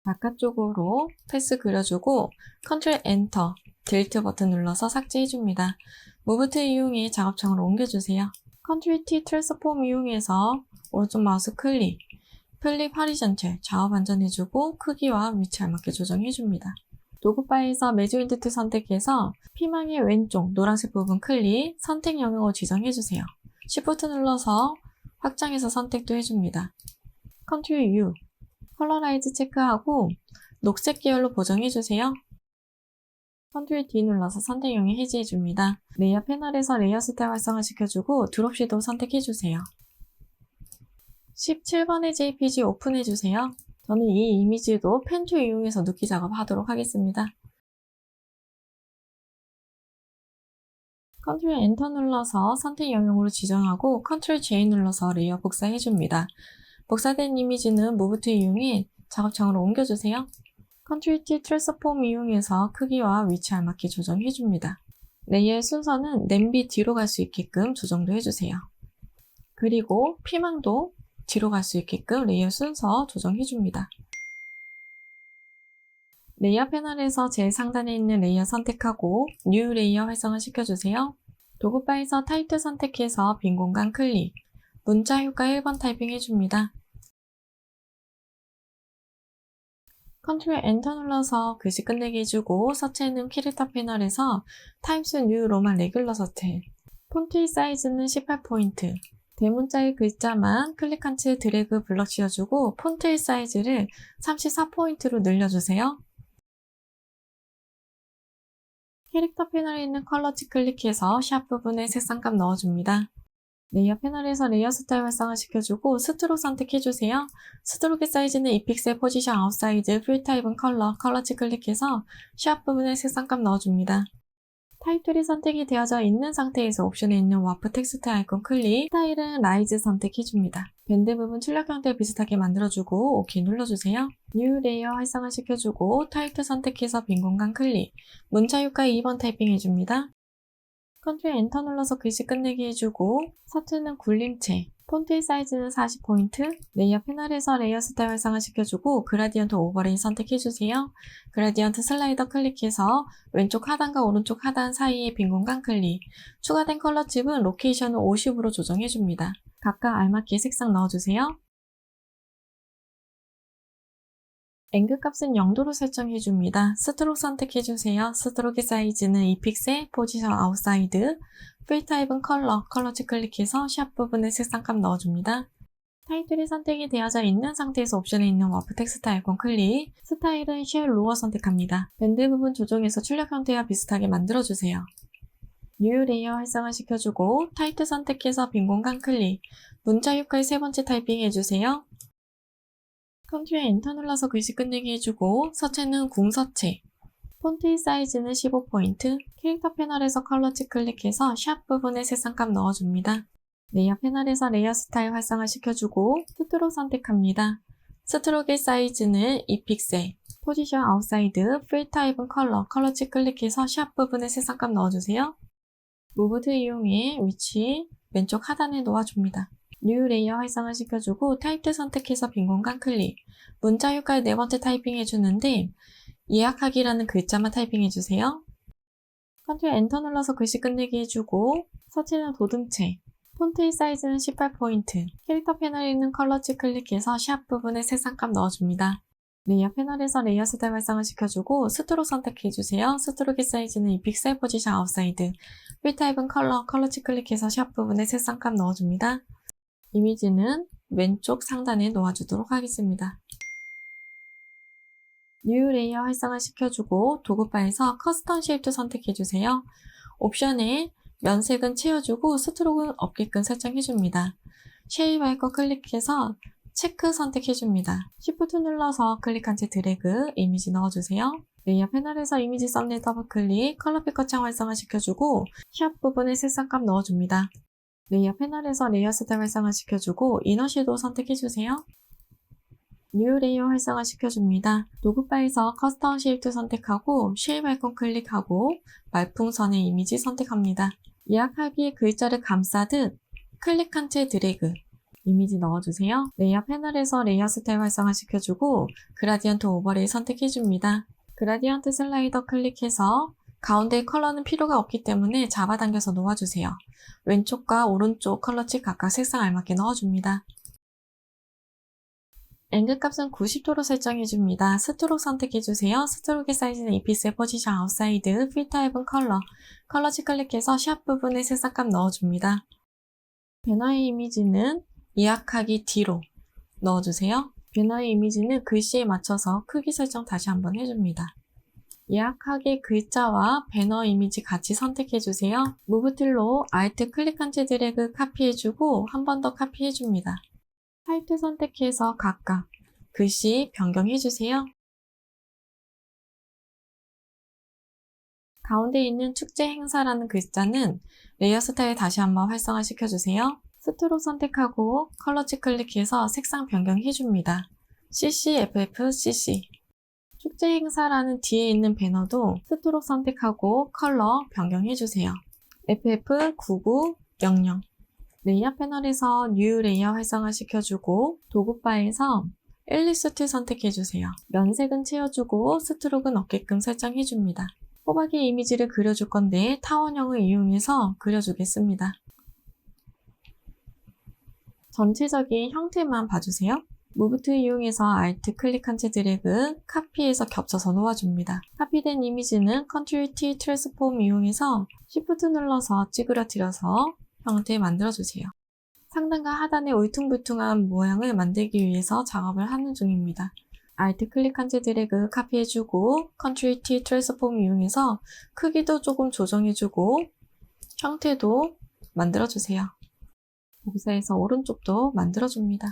바깥쪽으로 패스 그려주고 컨트롤 엔터, 딜리트 버튼 눌러서 삭제해줍니다. 무브 툴 이용해 작업창으로 옮겨주세요. 컨트롤 T 트랜스폼 이용해서 오른쪽 마우스 클릭, 플립 허리전철 좌우 반전해주고 크기와 위치 알맞게 조정해줍니다. 도구바에서 매지 윈드 툴 선택해서 피망의 왼쪽 노란색 부분 클릭, 선택 영역을 지정해주세요. Shift 눌러서 확장해서 선택도 해줍니다. 컨트롤 U, 컬러라이즈 체크하고 녹색 계열로 보정해주세요. 컨트롤 D 눌러서 선택 영역 해제해줍니다. 레이어 패널에서 레이어 스타일 활성화시켜주고 드롭 섀도우 선택해주세요. 17번의 JPG 오픈해주세요. 저는 이 이미지도 펜 툴 이용해서 눕기 작업하도록 하겠습니다. 컨트롤 엔터 눌러서 선택 영역으로 지정하고 컨트롤 J 눌러서 레이어 복사해줍니다. 복사된 이미지는 무브 툴 이용해 작업창으로 옮겨주세요. 컨트롤 T 트랜스폼 이용해서 크기와 위치 알맞게 조정해줍니다. 레이어의 순서는 냄비 뒤로 갈 수 있게끔 조정도 해주세요. 그리고 피망도 뒤로 갈 수 있게끔 레이어 순서 조정해줍니다. 레이어 패널에서 제일 상단에 있는 레이어 선택하고 뉴 레이어 활성화 시켜주세요. 도구바에서 타이틀 선택해서 빈 공간 클릭, 문자 효과 1번 타이핑 해줍니다. 컨트롤 엔터 눌러서 글씨 끝내게 해주고 서체는 캐릭터 패널에서 타임스 뉴 로만 레귤러 서체, 폰트의 사이즈는 18포인트, 대문자의 글자만 클릭한 채 드래그 블럭 씌워주고 폰트의 사이즈를 34포인트로 늘려주세요. 캐릭터 패널에 있는 컬러치 클릭해서 샵 부분에 색상값 넣어줍니다. 레이어 패널에서 레이어 스타일 활성화시켜주고 스트로크 선택해주세요. 스트로크의 사이즈는 2픽셀, 포지션 아웃사이즈, 필 타입은 컬러치 클릭해서 샵 부분에 색상값 넣어줍니다. 타이틀이 선택이 되어져 있는 상태에서 옵션에 있는 와프 텍스트 아이콘 클릭, 스타일은 라이즈 선택해줍니다. 밴드 부분 출력 형태 비슷하게 만들어주고 OK 눌러주세요. 뉴 레이어 활성화시켜주고 타이틀 선택해서 빈 공간 클릭, 문자 효과 2번 타이핑 해줍니다. 컨트롤 엔터 눌러서 글씨 끝내기 해주고 서투는 굴림체, 폰트의 사이즈는 40포인트, 레이어 패널에서 레이어 스타일 활성화시켜주고 그라디언트 오버레이 선택해주세요. 그라디언트 슬라이더 클릭해서 왼쪽 하단과 오른쪽 하단 사이에 빈 공간 클릭, 추가된 컬러 칩은 로케이션을 50으로 조정해줍니다. 각각 알맞게 색상 넣어주세요. 앵글 값은 0도로 설정해줍니다. 스트로크 선택해주세요. 스트로크 사이즈는 2픽셀, 포지션 아웃사이드, 필 타입은 컬러치 클릭해서 샵 부분에 색상값 넣어줍니다. 타이틀이 선택이 되어져 있는 상태에서 옵션에 있는 와프 텍스트 아이콘 클릭, 스타일은 쉘 로어 선택합니다. 밴드 부분 조정해서 출력 형태와 비슷하게 만들어주세요. 뉴 레이어 활성화시켜주고 타이틀 선택해서 빈 공간 클릭, 문자 효과의 세 번째 타이핑 해주세요. 컨트롤 엔터 눌러서 글씨 끝내기 해주고 서체는 궁서체, 폰트의 사이즈는 15포인트, 캐릭터 패널에서 컬러치 클릭해서 샵 부분에 색상값 넣어줍니다. 레이어 패널에서 레이어 스타일 활성화시켜주고 스트로크 선택합니다. 스트로크의 사이즈는 2픽셀, 포지션 아웃사이드, 필 타입은 컬러치 클릭해서 샵 부분에 색상값 넣어주세요. 무브드 이용해 위치 왼쪽 하단에 놓아줍니다. 뉴 레이어 활성화시켜주고 타입트 선택해서 빈 공간 클릭, 문자 효과의 네 번째 타이핑 해주는데 예약하기라는 글자만 타이핑해주세요. 컨트롤 엔터 눌러서 글씨 끝내기 해주고 서체는 도듬체, 폰트의 사이즈는 18포인트, 캐릭터 패널에 있는 컬러치 클릭해서 샵 부분에 색상값 넣어줍니다. 레이어 패널에서 레이어 스타일 활성화시켜주고 스트로크 선택해주세요. 스트로크의 사이즈는 2픽셀, 포지션 아웃사이드, 필 타입은 컬러치 클릭해서 샵 부분에 색상값 넣어줍니다. 이미지는 왼쪽 상단에 놓아주도록 하겠습니다. 뉴 레이어 활성화시켜주고 도구바에서 커스텀 쉐입도 선택해주세요. 옵션에 면색은 채워주고 스트로크는 없게끔 설정해줍니다. 쉐입 아이콘 클릭해서 체크 선택해줍니다. Shift 눌러서 클릭한 채 드래그, 이미지 넣어주세요. 레이어 패널에서 이미지 썸네일 더블클릭, 컬러 피커 창 활성화시켜주고 샵 부분에 색상값 넣어줍니다. 레이어 패널에서 레이어 스타일 활성화시켜주고 이너 섀도우 선택해주세요. 뉴 레이어 활성화시켜줍니다. 도구바에서 커스텀 쉐입 선택하고 쉐입 아이콘 클릭하고 말풍선의 이미지 선택합니다. 예약하기에 글자를 감싸듯 클릭한 채 드래그, 이미지 넣어주세요. 레이어 패널에서 레이어 스타일 활성화시켜주고 그라디언트 오버레이 선택해줍니다. 그라디언트 슬라이더 클릭해서 가운데 컬러는 필요가 없기 때문에 잡아당겨서 놓아주세요. 왼쪽과 오른쪽 컬러치 각각 색상 알맞게 넣어줍니다. 앵글 값은 90도로 설정해줍니다. 스트로크 선택해주세요. 스트로크의 사이즈는 2픽셀, 포지션 아웃사이드, 필 타입은 컬러치 클릭해서 샵 부분에 색상값 넣어줍니다. 배너의 이미지는 예약하기 뒤로 넣어주세요. 배너의 이미지는 글씨에 맞춰서 크기 설정 다시 한번 해줍니다. 예약하기 글자와 배너 이미지 같이 선택해주세요. 무브 툴로 Alt 클릭한 채 드래그 카피해주고 한 번 더 카피해줍니다. 타입트 선택해서 각각 글씨 변경해주세요. 가운데 있는 축제 행사라는 글자는 레이어 스타일 다시 한번 활성화시켜주세요. 스트로크 선택하고 컬러치 클릭해서 색상 변경해줍니다. CC. 축제 행사라는 뒤에 있는 배너도 스트로크 선택하고 컬러 변경해주세요. FF9900. 레이어 패널에서 뉴 레이어 활성화시켜주고 도구바에서 일리스트 선택해주세요. 면색은 채워주고 스트로크는 없게끔 설정해줍니다. 호박의 이미지를 그려줄 건데 타원형을 이용해서 그려주겠습니다. 전체적인 형태만 봐주세요. 무브 툴 이용해서 Alt 클릭한 채 드래그, 카피해서 겹쳐서 놓아줍니다. 카피된 이미지는 Ctrl T 트랜스폼 이용해서 Shift 눌러서 찌그러뜨려서 형태 만들어주세요. 상단과 하단의 울퉁불퉁한 모양을 만들기 위해서 작업을 하는 중입니다. Alt 클릭한 채 드래그 카피해주고 Ctrl T 트랜스폼 이용해서 크기도 조금 조정해주고 형태도 만들어주세요. 복사해서 오른쪽도 만들어줍니다.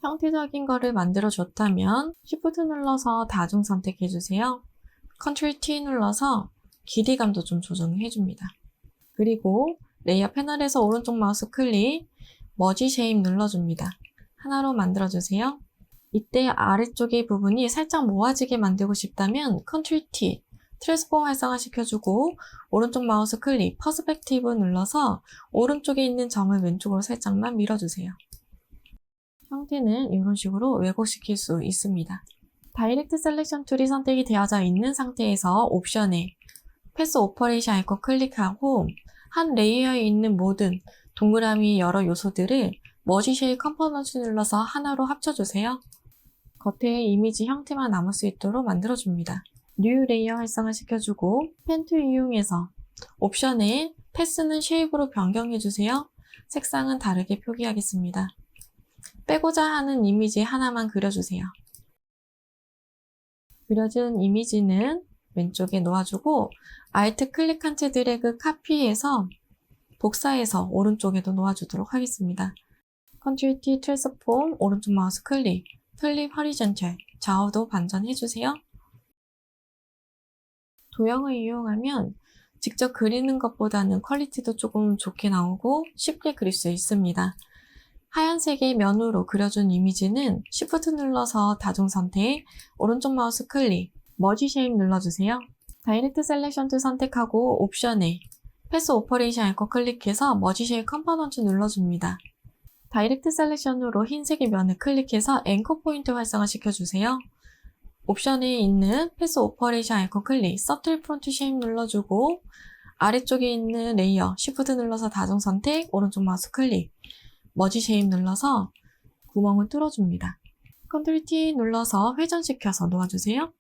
형태적인 거를 만들어줬다면 Shift 눌러서 다중 선택해주세요. Ctrl T 눌러서 길이감도 좀 조정해줍니다. 그리고 레이어 패널에서 오른쪽 마우스 클릭, 머지 쉐입 눌러줍니다. 하나로 만들어주세요. 이때 아래쪽의 부분이 살짝 모아지게 만들고 싶다면 Ctrl T, 트랜스폼 활성화시켜주고 오른쪽 마우스 클릭, 퍼스펙티브 눌러서 오른쪽에 있는 점을 왼쪽으로 살짝만 밀어주세요. 형태는 이런 식으로 왜곡시킬 수 있습니다. 다이렉트 셀렉션 툴이 선택이 되어져 있는 상태에서 옵션에 패스 오퍼레이션 아이콘 클릭하고 한 레이어에 있는 모든 동그라미 여러 요소들을 머지 쉐입 컴포넌트 눌러서 하나로 합쳐주세요. 겉에 이미지 형태만 남을 수 있도록 만들어줍니다. 뉴 레이어 활성화 시켜주고 펜 툴 이용해서 옵션에 패스는 쉐입으로 변경해주세요. 색상은 다르게 표기하겠습니다. 빼고자 하는 이미지 하나만 그려주세요. 그려진 이미지는 왼쪽에 놓아주고 Alt 클릭한 채 드래그 카피해서 복사해서 오른쪽에도 놓아주도록 하겠습니다. Ctrl T 트랜스폼 오른쪽 마우스 클릭, 플립 허리전탈 좌우도 반전해주세요. 도형을 이용하면 직접 그리는 것보다는 퀄리티도 조금 좋게 나오고 쉽게 그릴 수 있습니다. 하얀색의 면으로 그려준 이미지는 Shift 눌러서 다중 선택, 오른쪽 마우스 클릭, 머지 쉐입 눌러주세요. 다이렉트 셀렉션 툴 선택하고 옵션에 패스 오퍼레이션 아이콘 클릭해서 머지 쉐입 컴포넌트 눌러줍니다. 다이렉트 셀렉션으로 흰색의 면을 클릭해서 앵커 포인트 활성화 시켜주세요. 옵션에 있는 패스 오퍼레이션 아이콘 클릭, 서틀 프론트 쉐입 눌러주고 아래쪽에 있는 레이어 Shift 눌러서 다중 선택, 오른쪽 마우스 클릭, 머지 쉐입 눌러서 구멍을 뚫어줍니다. Ctrl T 눌러서 회전시켜서 놓아주세요.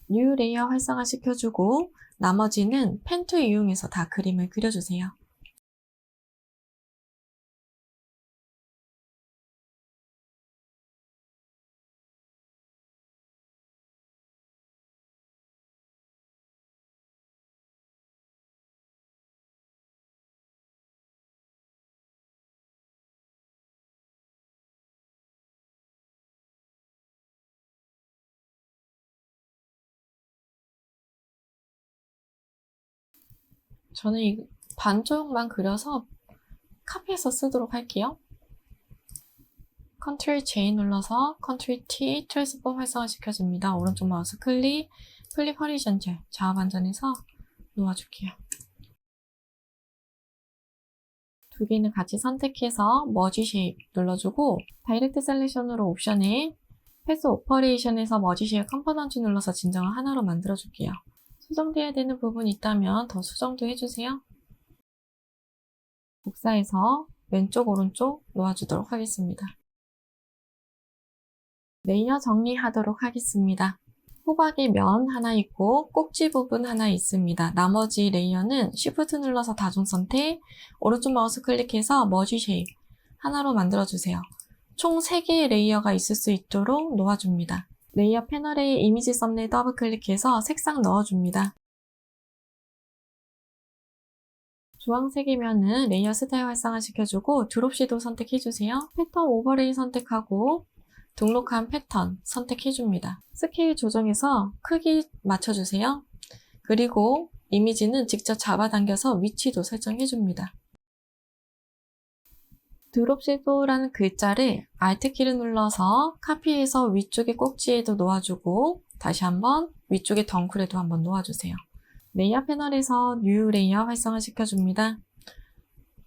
뉴 레이어 활성화 시켜주고 나머지는 펜 툴 이용해서 다 그림을 그려주세요. 저는 이 반쪽만 그려서 카피해서 쓰도록 할게요. Ctrl J 눌러서 Ctrl T 트랜스폼 활성화 시켜줍니다. 오른쪽 마우스 클릭, 플립 허리전탈 좌우 반전해서 놓아줄게요. 두 개는 같이 선택해서 머지 쉐입 눌러주고 다이렉트 셀렉션으로 옵션에 패스 오퍼레이션에서 머지 쉐입 컴포넌트 눌러서 진정을 하나로 만들어줄게요. 수정돼야 되는 부분이 있다면 더 수정도 해주세요. 복사해서 왼쪽 오른쪽 놓아주도록 하겠습니다. 레이어 정리하도록 하겠습니다. 호박에 면 하나 있고 꼭지 부분 하나 있습니다. 나머지 레이어는 Shift 눌러서 다중 선택, 오른쪽 마우스 클릭해서 머지 쉐입 하나로 만들어주세요. 총 3개의 레이어가 있을 수 있도록 놓아줍니다. 레이어 패널에 이미지 썸네일 더블 클릭해서 색상 넣어줍니다. 주황색이면은 레이어 스타일 활성화 시켜주고 드롭 섀도우 선택해주세요. 패턴 오버레이 선택하고 등록한 패턴 선택해줍니다. 스케일 조정해서 크기 맞춰주세요. 그리고 이미지는 직접 잡아당겨서 위치도 설정해줍니다. 드롭 섀도우라는 글자를 Alt키를 눌러서 카피해서 위쪽의 꼭지에도 놓아주고 다시 한번 위쪽의 덩쿨에도 한번 놓아주세요. 레이어 패널에서 뉴 레이어 활성화 시켜줍니다.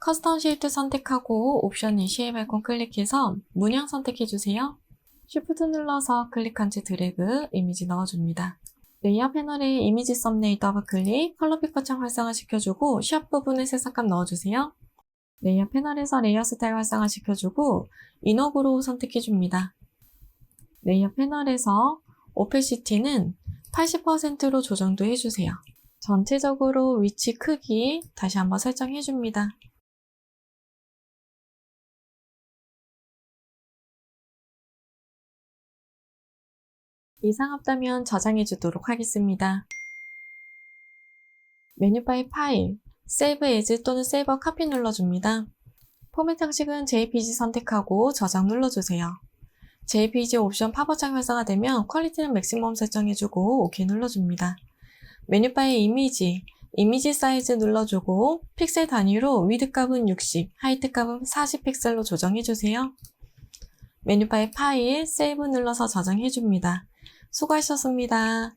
커스텀 쉐입 선택하고 옵션의 쉐입 아이콘 클릭해서 문양 선택해주세요. Shift 눌러서 클릭한 채 드래그 이미지 넣어줍니다. 레이어 패널에 이미지 썸네일 더블 클릭, 컬러 피커 창 활성화 시켜주고 샵 부분에 색상감 넣어주세요. 레이어 패널에서 레이어 스타일 활성화 시켜주고 이너 그로우 선택해줍니다. 레이어 패널에서 오페시티는 80%로 조정도 해주세요. 전체적으로 위치 크기 다시 한번 설정해줍니다. 이상 없다면 저장해 주도록 하겠습니다. 메뉴바의 파일, Save As 또는 Save a Copy 눌러줍니다. 포맷 형식은 JPG 선택하고 저장 눌러주세요. JPG 옵션 팝업창 활성화되면 퀄리티는 맥시멈 설정해주고 OK 눌러줍니다. 메뉴바의 이미지 사이즈 눌러주고 픽셀 단위로 위드 값은 60, 하이트 값은 40 픽셀로 조정해주세요. 메뉴바의 파일, 세이브 눌러서 저장해줍니다. 수고하셨습니다.